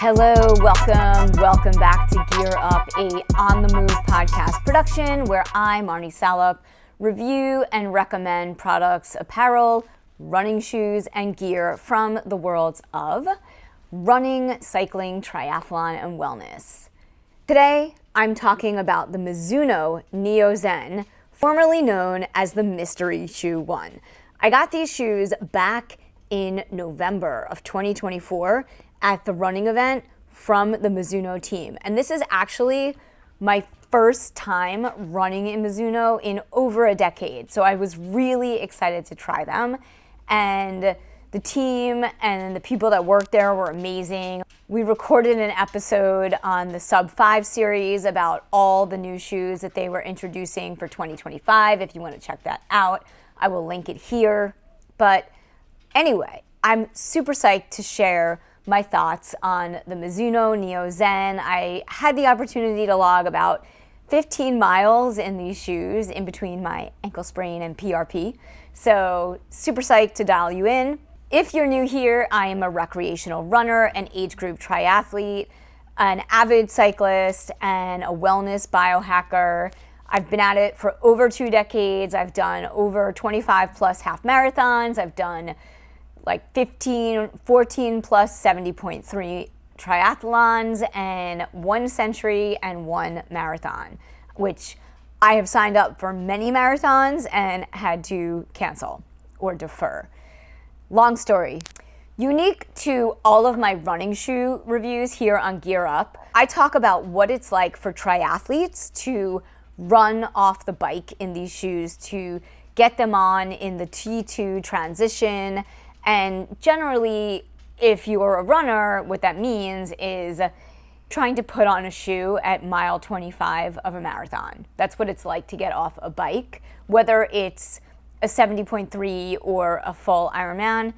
Hello, welcome back to Gear Up, a On The Move podcast production where I, Marni review and recommend products, apparel, running shoes, and gear from the worlds of running, cycling, triathlon, and wellness. Today, I'm talking about the Mizuno Neo Zen, formerly known as the Mystery Shoe 1. I got these shoes back in November of 2024 at the running event from the Mizuno team. And this is actually my first time running in Mizuno in over a decade. So I was really excited to try them. And the team and the people that worked there were amazing. We recorded an episode on the Sub 5 series about all the new shoes that they were introducing for 2025. If you want to check that out, I will link it here. But anyway, I'm super psyched to share my thoughts on the Mizuno Neo Zen. I had the opportunity to log about 15 miles in these shoes in between my ankle sprain and PRP. So super psyched to dial you in. If you're new here, I am a recreational runner, an age group triathlete, an avid cyclist, and a wellness biohacker. I've been at it for over 2 decades. I've done over 25 plus half marathons. I've done like 14 plus 70.3 triathlons and 1 century and 1 marathon, which I have signed up for many marathons and had to cancel or defer. Long story. Unique to all of my running shoe reviews here on Gear Up, I talk about what it's like for triathletes to run off the bike in these shoes, to get them on in the T2 transition. And generally, if you're a runner, what that means is trying to put on a shoe at mile 25 of a marathon. That's what it's like to get off a bike, whether it's a 70.3 or a full Ironman.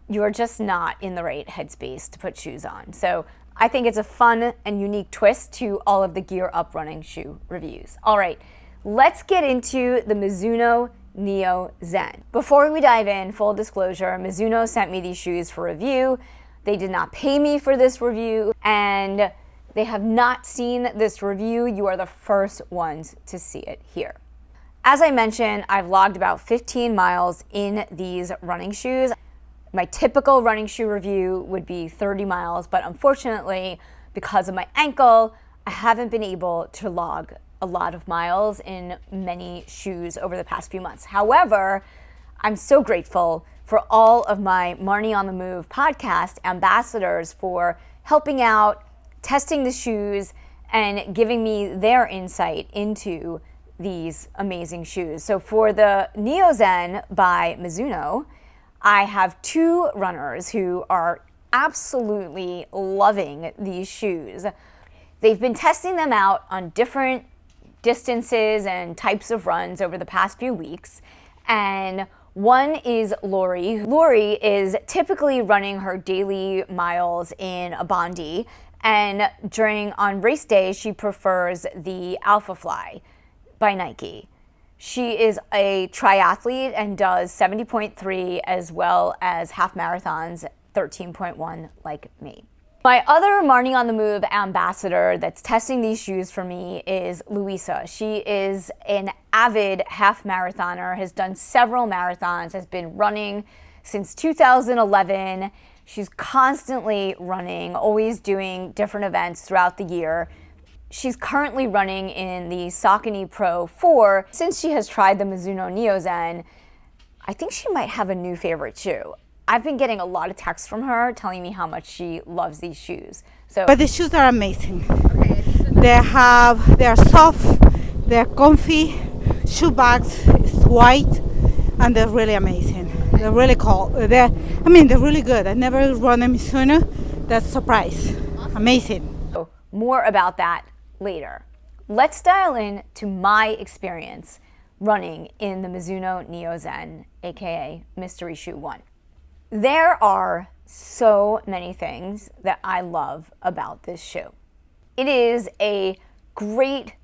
You're just not in the right headspace to put shoes on. So I think it's a fun and unique twist to all of the Gear Up running shoe reviews. All right, let's get into the Mizuno Neo Zen. Before we dive in, full disclosure, Mizuno sent me these shoes for review. They did not pay me for this review, and they have not seen this review. You are the first ones to see it here. As I mentioned, I've logged about 15 miles in these running shoes. My typical running shoe review would be 30 miles, but unfortunately, because of my ankle, I haven't been able to log a lot of miles in many shoes over the past few months. However, I'm so grateful for all of my Marni On The Move podcast ambassadors for helping out, testing the shoes, and giving me their insight into these amazing shoes. So for the Neo Zen by Mizuno, I have 2 runners who are absolutely loving these shoes. They've been testing them out on different distances and types of runs over the past few weeks. And one is Lori. Lori is typically running her daily miles in a Bondi. And on race day, she prefers the Alpha Fly by Nike. She is a triathlete and does 70.3 as well as half marathons, 13.1 like me. My other Marni On The Move ambassador that's testing these shoes for me is Louisa. She is an avid half marathoner, has done several marathons, has been running since 2011. She's constantly running, always doing different events throughout the year. She's currently running in the Saucony Pro 4. Since she has tried the Mizuno Neo Zen, I think she might have a new favorite shoe. I've been getting a lot of texts from her telling me how much she loves these shoes. But the shoes are amazing. Okay. They are soft, they're comfy, shoe bags is white, and they're really amazing. They're really cool. They're really good. I never run a Mizuno. That's a surprise. Awesome. Amazing. So more about that later. Let's dial in to my experience running in the Mizuno Neo Zen, aka Mystery Shoe 1. There are so many things that I love about this shoe. It is a great,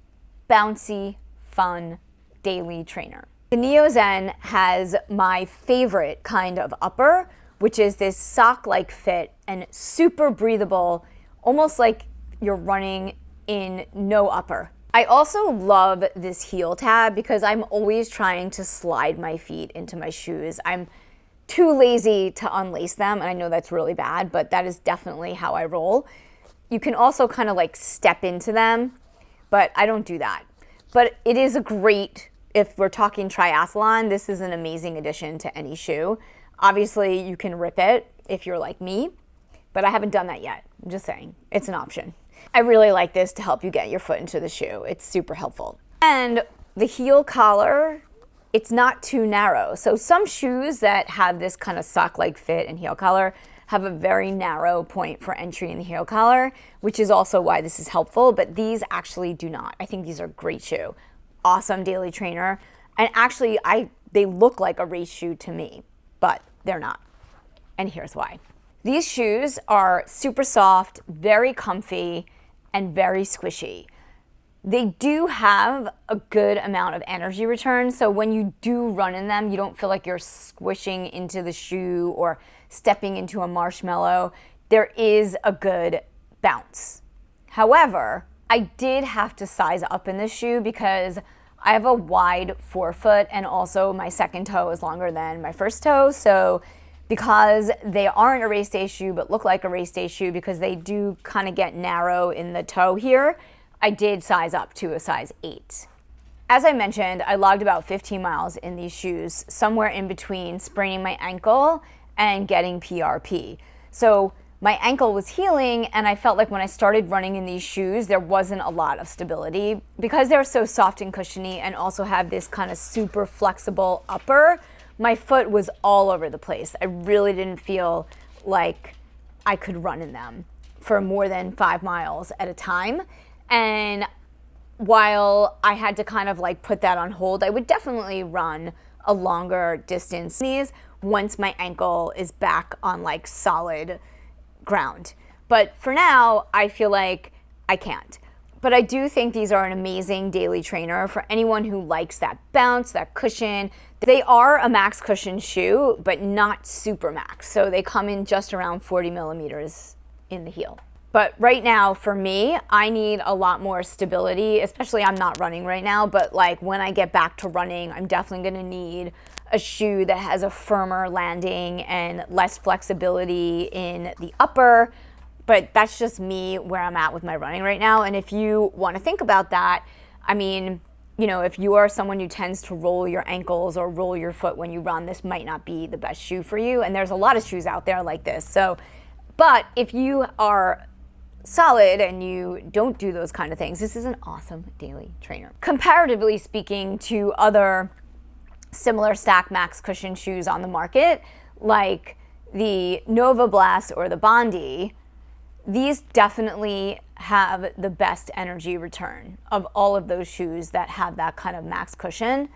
bouncy, fun daily trainer. The Neo Zen has my favorite kind of upper, which is this sock-like fit and super breathable, almost like you're running in no upper. I also love this heel tab because I'm always trying to slide my feet into my shoes. I'm too lazy to unlace them, and I know that's really bad, but that is definitely how I roll. You can also kind of like step into them, but I don't do that. But it is a great, if we're talking triathlon, this is an amazing addition to any shoe. Obviously, you can rip it if you're like me, but I haven't done that yet. I'm just saying, it's an option. I really like this to help you get your foot into the shoe. It's super helpful. And the heel collar, it's not too narrow. So some shoes that have this kind of sock-like fit and heel collar have a very narrow point for entry in the heel collar, which is also why this is helpful, but these actually do not. I think these are a great shoe. Awesome daily trainer. And actually, they look like a race shoe to me, but they're not. And here's why. These shoes are super soft, very comfy, and very squishy. They do have a good amount of energy return, so when you do run in them, you don't feel like you're squishing into the shoe or stepping into a marshmallow. There is a good bounce. However, I did have to size up in this shoe because I have a wide forefoot and also my second toe is longer than my first toe, so because they aren't a race day shoe but look like a race day shoe because they do kind of get narrow in the toe here, I did size up to a size 8. As I mentioned, I logged about 15 miles in these shoes, somewhere in between spraining my ankle and getting PRP. So my ankle was healing and I felt like when I started running in these shoes, there wasn't a lot of stability. Because they're so soft and cushiony and also have this kind of super flexible upper, my foot was all over the place. I really didn't feel like I could run in them for more than 5 miles at a time. And while I had to kind of like put that on hold, I would definitely run a longer distance these once my ankle is back on like solid ground. But for now, I feel like I can't. But I do think these are an amazing daily trainer for anyone who likes that bounce, that cushion. They are a max cushion shoe, but not super max. So they come in just around 40 millimeters in the heel. But right now, for me, I need a lot more stability, especially I'm not running right now, but like when I get back to running, I'm definitely gonna need a shoe that has a firmer landing and less flexibility in the upper. But that's just me where I'm at with my running right now. And if you want to think about that, I mean, you know, if you are someone who tends to roll your ankles or roll your foot when you run, this might not be the best shoe for you. And there's a lot of shoes out there like this. So, but if you are solid and you don't do those kind of things, this is an awesome daily trainer. Comparatively speaking to other similar stack max cushion shoes on the market, like the Nova Blast or the Bondi, these definitely have the best energy return of all of those shoes that have that kind of max cushion.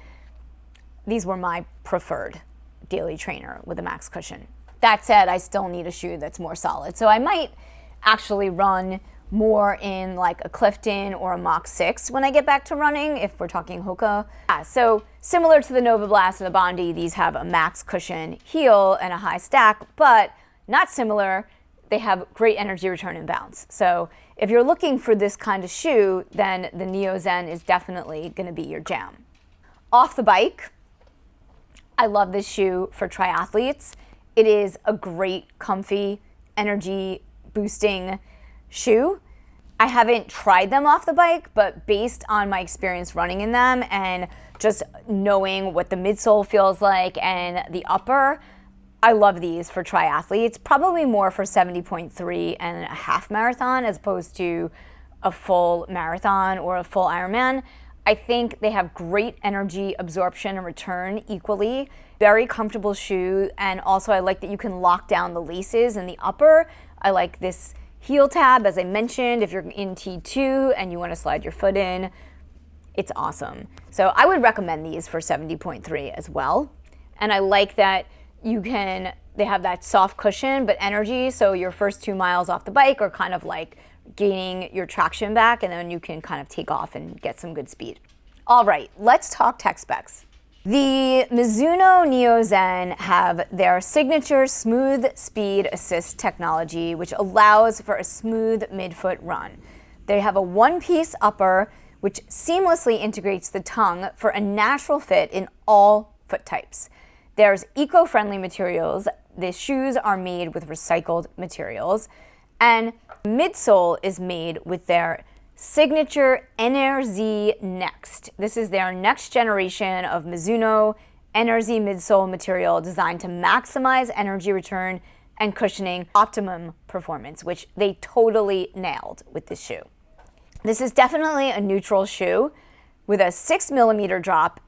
These were my preferred daily trainer with a max cushion. That said, I still need a shoe that's more solid. So I might actually run more in like a Clifton or a Mach 6 when I get back to running, if we're talking Hoka. Yeah, so similar to the Nova Blast and the Bondi, these have a max cushion heel and a high stack, but not similar. They have great energy return and bounce. So if you're looking for this kind of shoe, then the Neo Zen is definitely gonna be your jam. Off the bike, I love this shoe for triathletes. It is a great, comfy, energy boosting shoe. I haven't tried them off the bike, but based on my experience running in them and just knowing what the midsole feels like and the upper, I love these for triathletes, probably more for 70.3 and a half marathon as opposed to a full marathon or a full Ironman. I think they have great energy absorption and return equally. Very comfortable shoe, and also I like that you can lock down the laces in the upper. I like this heel tab, as I mentioned, if you're in T2 and you want to slide your foot in, it's awesome. So I would recommend these for 70.3 as well. And I like that they have that soft cushion, but energy, so your first 2 miles off the bike are kind of like gaining your traction back, and then you can kind of take off and get some good speed. All right, let's talk tech specs. The Mizuno Neo Zen have their signature smooth speed assist technology, which allows for a smooth midfoot run. They have a one-piece upper, which seamlessly integrates the tongue for a natural fit in all foot types. There's eco-friendly materials. The shoes are made with recycled materials. And midsole is made with their signature NRZ Next. This is their next generation of Mizuno NRZ midsole material designed to maximize energy return and cushioning, optimum performance, which they totally nailed with this shoe. This is definitely a neutral shoe with a 6mm drop,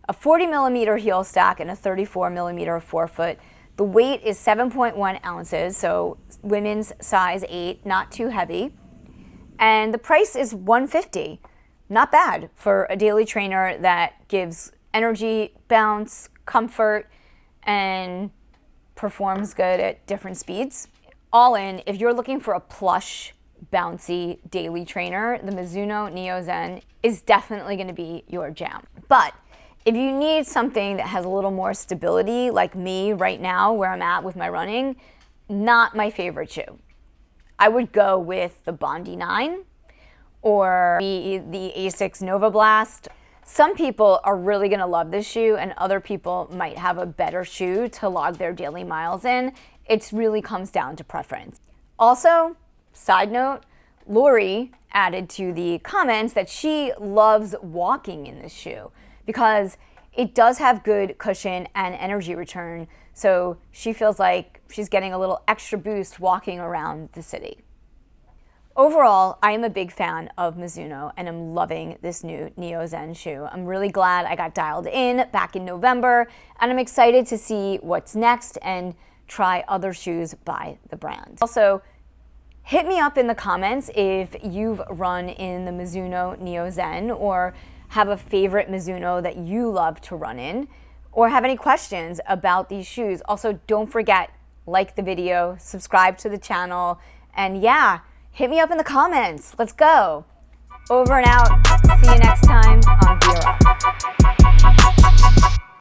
a 40mm heel stack, and a 34mm forefoot. The weight is 7.1 ounces, so women's size 8, not too heavy. And the price is $150. Not bad for a daily trainer that gives energy, bounce, comfort, and performs good at different speeds. All in, if you're looking for a plush, bouncy daily trainer, the Mizuno Neo Zen is definitely going to be your jam. But if you need something that has a little more stability, like me right now where I'm at with my running, not my favorite shoe. I would go with the Bondi 9 or the Asics Nova Blast. Some people are really going to love this shoe, and other people might have a better shoe to log their daily miles in. It really comes down to preference. Also, side note, Lori added to the comments that she loves walking in this shoe because it does have good cushion and energy return, so she feels like she's getting a little extra boost walking around the city. Overall, I am a big fan of Mizuno and I'm loving this new Neo Zen shoe. I'm really glad I got dialed in back in November, and I'm excited to see what's next and try other shoes by the brand. Also, hit me up in the comments if you've run in the Mizuno Neo Zen or have a favorite Mizuno that you love to run in, or have any questions about these shoes. Also, don't forget, like the video, subscribe to the channel, and yeah, hit me up in the comments. Let's go. Over and out. See you next time on Gear Up.